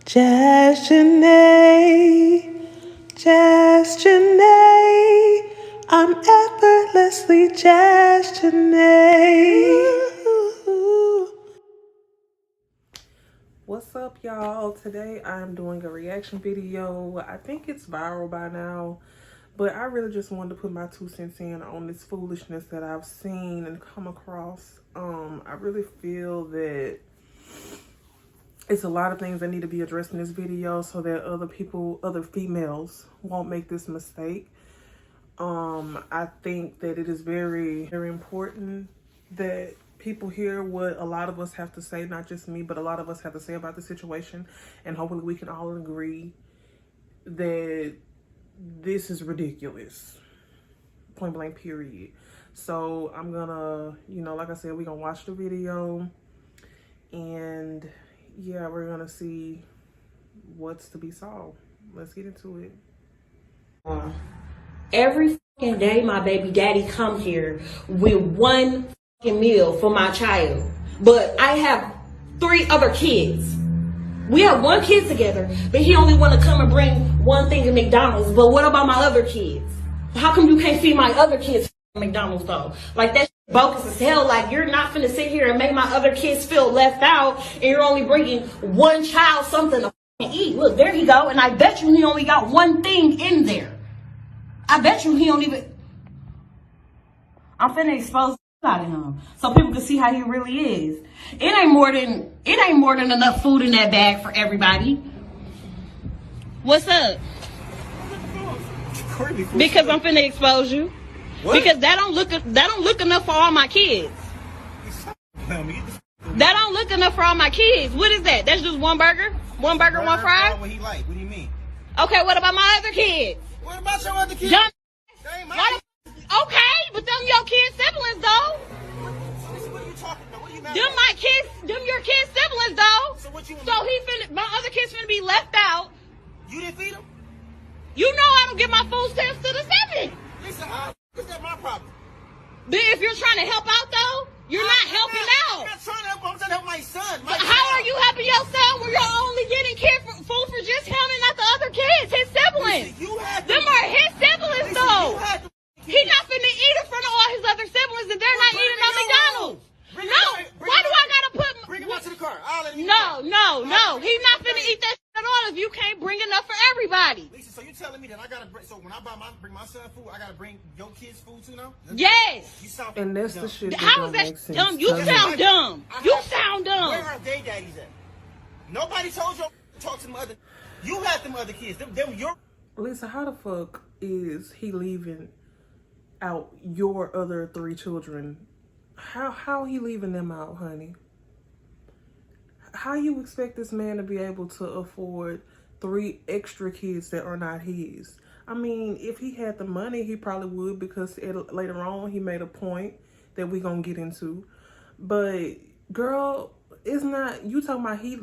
Just Janae, just Janae, I'm effortlessly just Janae. What's up, y'all? Today I'm doing a reaction video. I think it's viral by now, but I really just wanted to put my 2 cents in on this foolishness that I've seen and come across. I really feel that it's a lot of things that need to be addressed in this video so that other females won't make this mistake. I think that it is very, very important that people hear what a lot of us have to say, not just me, but a lot of us have to say about the situation. And hopefully we can all agree that this is ridiculous. Point blank, period. So I'm gonna, like I said, we're gonna watch the video and yeah, we're gonna see what's to be solved. Let's get into it. Every fucking day my baby daddy come here with one fucking meal for my child. But I have 3 other kids. We have 1 kid together, but he only want to come and bring one thing to McDonald's. But what about my other kids? How come you can't feed my other kids McDonald's though? Like, that's bogus as hell. Like, you're not finna sit here and make my other kids feel left out, and you're only bringing one child something to eat. Look, there he go, and I bet you he only got one thing in there. I bet you he don't even. I'm finna expose out of him so people can see how he really is. It ain't more than enough food in that bag for everybody. What's up? Because I'm finna expose you. What? Because that don't look enough for all my kids. That don't look enough for all my kids. What is that? That's just one burger? One burger, one fry? What he like? What do you mean? Okay, what about my other kids? What about your other kids? Okay, but them your kids' siblings though. What are you talking about? What are you mad Them my kids, them your kids' siblings though. So what you? My other kids finna be left out. You didn't feed them? You know I don't give my food stamps to the 7. Listen, is that my problem? But if you're trying to help out though, you're not helping out. I'm not trying to help. I'm trying to help my son. But how are you helping your son when you're only getting food for just him and not the other kids, his siblings? Listen, them are his siblings though. He's not finna eat in front of all his other siblings and they're not eating on McDonald's. Why do I gotta put... Bring him out to the car. I'll let him No. He's not finna eat that shit at all if you can't bring enough for everybody. Lisa, so you telling me that I gotta bring... So when I bring my son food, I gotta bring your kids food too now? Yes. You sound And that's the shit that How is that dumb? You sound dumb. You sound dumb. Where are they daddies at? Nobody told you to talk to them other... You had them other kids. Them your... Lisa, how the fuck is he leaving out your other 3 children? How he leaving them out, honey? How you expect this man to be able to afford 3 extra kids that are not his? I mean, if he had the money, he probably would, because later on he made a point that we gonna get into. But girl, it's not you talking about he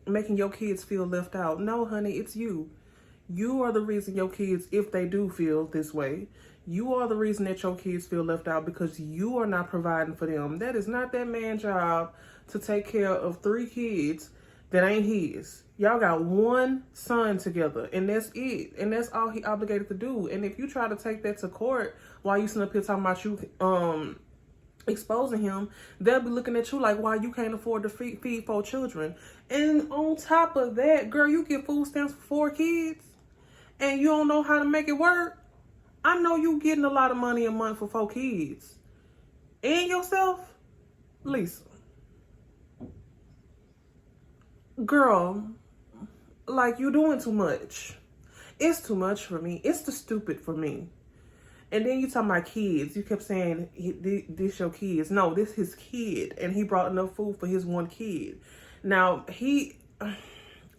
making your kids feel left out. No, honey, it's you. You are the reason your kids, if they do feel this way, you are the reason that your kids feel left out, because you are not providing for them. That is not that man's job to take care of 3 kids that ain't his. Y'all got 1 son together, and that's it. And that's all he obligated to do. And if you try to take that to court while you sitting up here talking about you exposing him, they'll be looking at you like, why you can't afford to feed 4 children. And on top of that, girl, you get food stamps for 4 kids and you don't know how to make it work. I know you getting a lot of money a month for 4 kids. And yourself, Lisa. Girl, like, you doing too much. It's too much for me. It's too stupid for me. And then you talking about kids. You kept saying, this your kids. No, this his kid. And he brought enough food for his 1 kid. Now,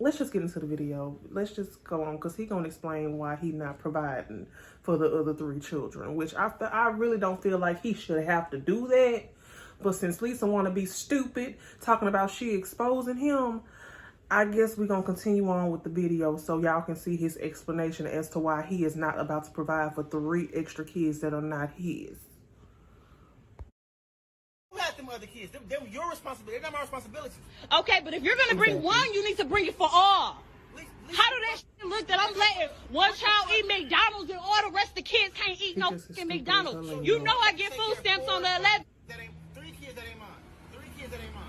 let's just get into the video. Let's just go on, because he's going to explain why he not providing for the other 3 children, which I really don't feel like he should have to do that. But since Lisa want to be stupid, talking about she exposing him, I guess we're going to continue on with the video so y'all can see his explanation as to why he is not about to provide for 3 extra kids that are not his. You had them other kids. Them your responsibility. They're not my responsibility. Okay, but if you're gonna bring one, you need to bring it for all. How do that shit look that I'm letting one child eat McDonald's and all the rest of the kids can't eat no fucking McDonald's? You know I get food stamps on the 11th. That ain't 3 kids that ain't mine. 3 kids that ain't mine.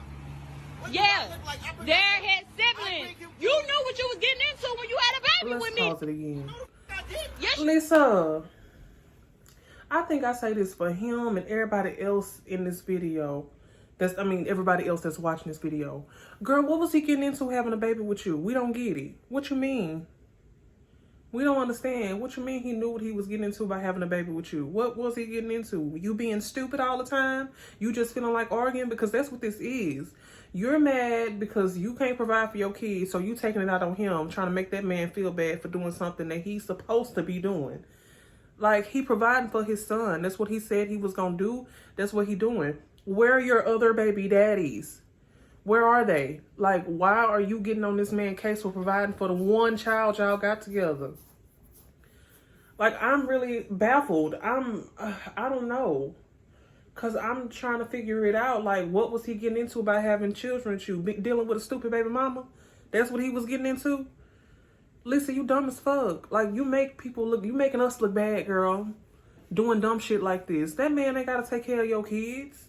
What do Yeah, I look like? I bring they're him- his siblings. I bring him You food. knew what you was getting into when you had a baby Let's with me. pause it again. No, I didn't. Yes, Lisa, I think I say this for him and everybody else in this video. Everybody else that's watching this video. Girl, what was he getting into having a baby with you? We don't get it. What you mean? We don't understand. What you mean he knew what he was getting into by having a baby with you? What was he getting into? You being stupid all the time? You just feeling like arguing? Because that's what this is. You're mad because you can't provide for your kids, so you taking it out on him, trying to make that man feel bad for doing something that he's supposed to be doing. Like, he providing for his son. That's what he said he was going to do. That's what he doing. Where are your other baby daddies? Where are they? Like, why are you getting on this man's case for providing for the one child y'all got together? Like, I'm really baffled. I don't know. Because I'm trying to figure it out. Like, what was he getting into by having children with you? Dealing with a stupid baby mama? That's what he was getting into? Lisa, you dumb as fuck. Like, you making us look bad, girl. Doing dumb shit like this. That man ain't got to take care of your kids.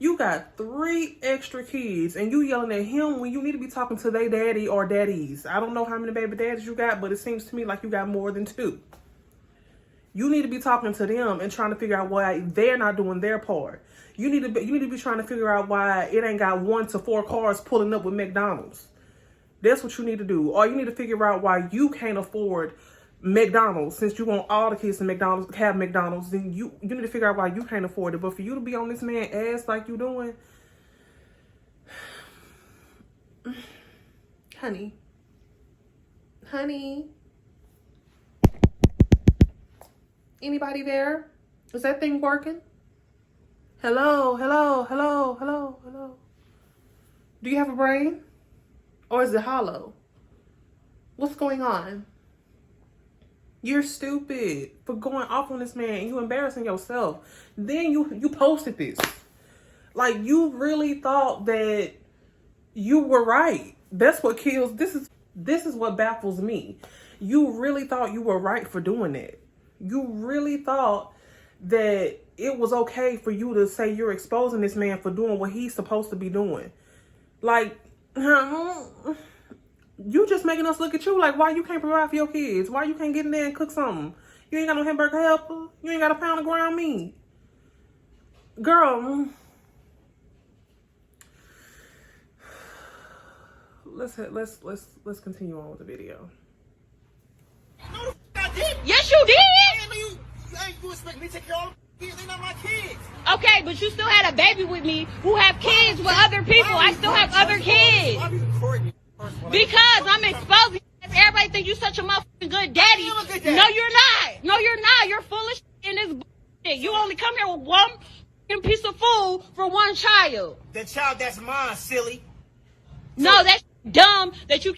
You got 3 extra kids and you yelling at him when you need to be talking to their daddy or daddies. I don't know how many baby daddies you got, but it seems to me like you got more than 2. You need to be talking to them and trying to figure out why they're not doing their part. You need to be trying to figure out why it ain't got 1 to 4 cars pulling up with McDonald's. That's what you need to do. Or you need to figure out why you can't afford McDonald's. Since you want all the kids to have McDonald's, then you need to figure out why you can't afford it. But for you to be on this man's ass like you doing, honey, anybody there? Is that thing working? Hello. Do you have a brain? Or is it hollow? What's going on? You're stupid for going off on this man and you embarrassing yourself. Then you posted this. Like, you really thought that you were right. That's what kills. This is what baffles me. You really thought you were right for doing that. You really thought that it was okay for you to say you're exposing this man for doing what he's supposed to be doing. Like, you just making us look at you like, why you can't provide for your kids? Why you can't get in there and cook something? You ain't got no hamburger helper. You ain't got a pound of ground meat. Girl, let's continue on with the video. No, I didn't. yes, you did. You expect me to take care of all the kids? They're not my kids. Okay, but you still had a baby with me who have kids with other people. I still have other kids. Why are you recording me? Because I'm exposing you. Everybody think you such a motherfucking good daddy. I am a good daddy. No, you're not. No, you're not. You're full of shit in this bullshit. You only come here with one fucking piece of food for one child. The child that's mine, silly. No, that's dumb that you.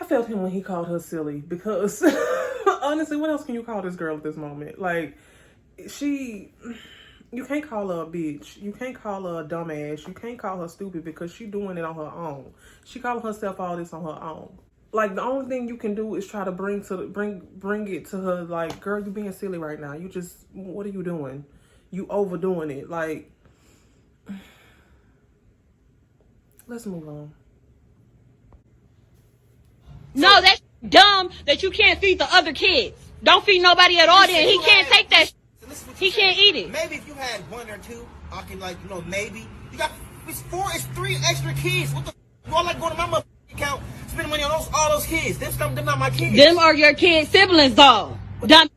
I felt him when he called her silly because honestly, what else can you call this girl at this moment? Like, you can't call her a bitch. You can't call her a dumbass. You can't call her stupid because she's doing it on her own. She calling herself all this on her own. Like, the only thing you can do is try to bring it to her. Like, girl, you being silly right now. What are you doing? You overdoing it. Like, let's move on. No, that's dumb that you can't feed the other kids. Don't feed nobody at all. Then he can't take that. He can't eat it. Maybe if you had 1 or 2, I can, like, maybe. You got, it's 3 extra kids. What the you all like going to my mother account, spending money on all those kids. Them not my kids. Them are your kids' siblings, though. Dumb.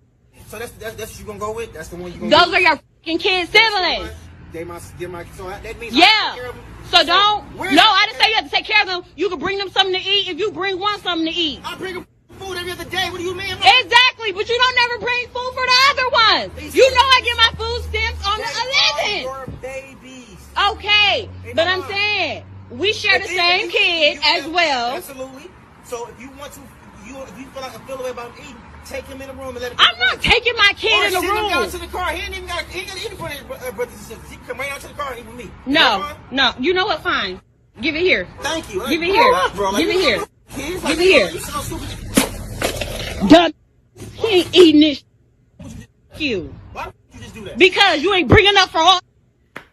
So that's what you gonna go with? That's the one you gonna Those are your fucking kids' siblings. They're my, so that means Yeah. I take care of them. So don't. where's No, the- I didn't say you have to take care of them. You can bring them something to eat if you bring one something to eat. I bring them food every other day. What do you mean? Exactly, but you don't never bring food for the other ones. You know I get my food stamps on the 11th. Your babies. Okay, but I'm saying we share the same kid as well. Absolutely. So if you want to, if you feel like I feel the way about eating, take him in the room and let him. I'm not taking my kid in the Send him down room. to the car. He ain't even got eat for his brothers and sisters. He can come right out to the car and eat with me. No. You know what? Fine. Give it here. Thank you. Give it here. Bro, Give it here. Kids, Give it here. You sound stupid. Dumb. He ain't eating this. You. Why would you just do that? Because you ain't bringing up for all.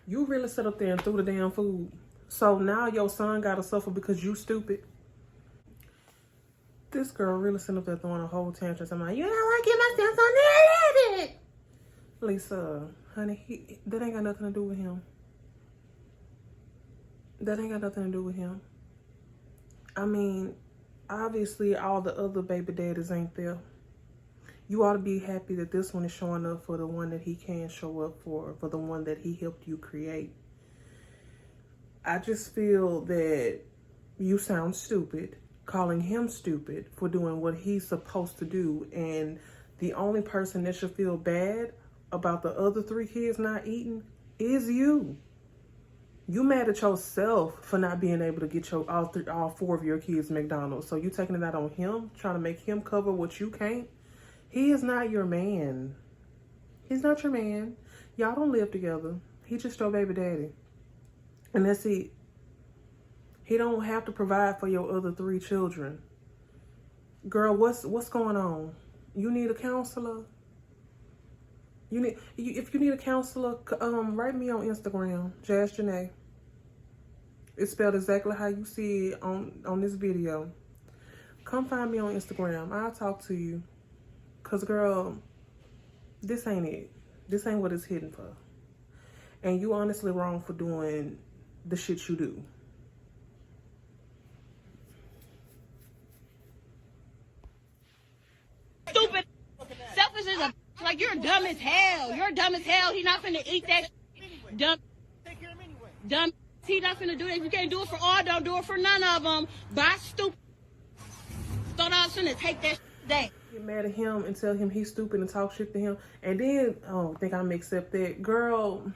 You really sit up there and threw the damn food. So now your son gotta suffer because you stupid. This girl really sitting up there throwing a whole tantrum. I'm like, you don't want to get my stance on there. Lisa, honey, that ain't got nothing to do with him. That ain't got nothing to do with him. I mean, obviously all the other baby daddies ain't there. You ought to be happy that this one is showing up for the one that he can show up for the one that he helped you create. I just feel that you sound stupid, calling him stupid for doing what he's supposed to do. And the only person that should feel bad about the other 3 kids not eating is you. You mad at yourself for not being able to get all 4 of your kids McDonald's. So you taking it out on him, trying to make him cover what you can't. He is not your man. He's not your man. Y'all don't live together. He just your baby daddy. And that's it. He don't have to provide for your other 3 children. Girl, what's going on? You need a counselor? If you need a counselor, write me on Instagram, Jazz Janae. It's spelled exactly how you see it on this video. Come find me on Instagram. I'll talk to you. Cause girl, this ain't it. This ain't what it's hidden for. And you honestly wrong for doing the shit you do. Stupid. Selfish as a. Like, you're dumb as hell. You're dumb as hell. He not finna eat that. Dumb. Take care of him anyway. Dumb. He not finna do that. If you can't do it for all, don't do it for none of them. Bye, stupid. Thought I was finna take that day. Get mad at him and tell him he's stupid and talk shit to him. And then, think I'm accept that. Girl,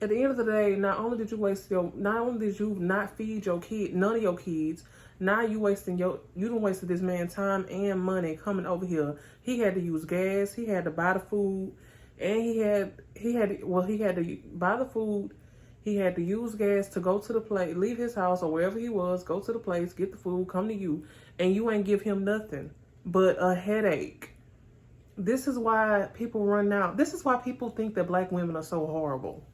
at the end of the day, not only did you not feed your kid, none of your kids, now you done wasted this man's time and money coming over here. He had to use gas, he had to buy the food, and he had to buy the food, he had to use gas to go to the place, leave his house or wherever he was, go to the place, get the food, come to you, and you ain't give him nothing but a headache. This is why people run out. This is why people think that black women are so horrible.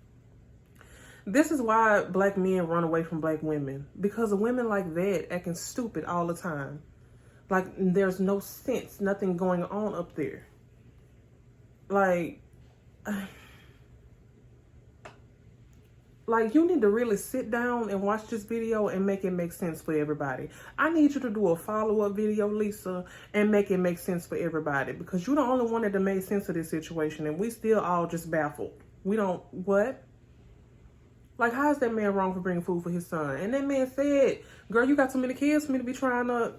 This is why black men run away from black women. Because of women like that acting stupid all the time. Like, there's no sense, nothing going on up there. Like, you need to really sit down and watch this video and make it make sense for everybody. I need you to do a follow-up video, Lisa, and make it make sense for everybody. Because you're the only one that made sense of this situation, and we still all just baffled. We don't, what? Like, how is that man wrong for bringing food for his son? And that man said, girl, you got too many kids for me to be trying to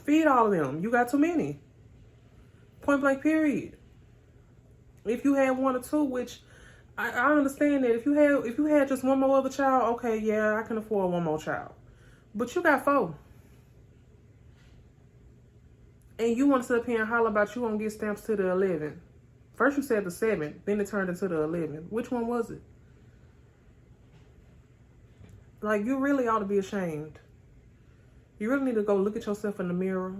feed all of them. You got too many. Point blank, period. If you had 1 or 2, which I understand that if you had just 1 more other child, okay, yeah, I can afford 1 more child. But you got 4. And you want to sit up here and holler about you won't get stamps to the 11. First you said the 7, then it turned into the 11. Which one was it? Like, you really ought to be ashamed. You really need to go look at yourself in the mirror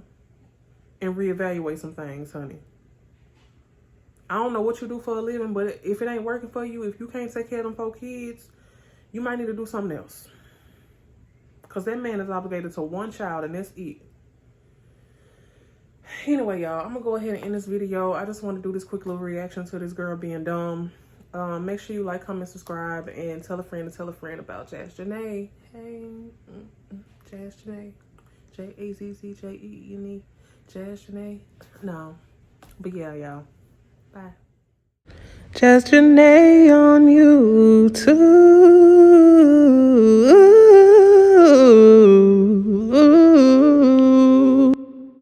and reevaluate some things, honey. I don't know what you do for a living, but if it ain't working for you, if you can't take care of them 4 kids, you might need to do something else. Because that man is obligated to 1 child, and that's it. Anyway, y'all, I'm going to go ahead and end this video. I just want to do this quick little reaction to this girl being dumb. Make sure you like, comment, subscribe, and tell a friend to tell a friend about Jazz Janae. Hey, Jazz Janae. Jazzjene. Jazz Janae. No. But yeah, y'all. Bye. Jazz Janae on YouTube.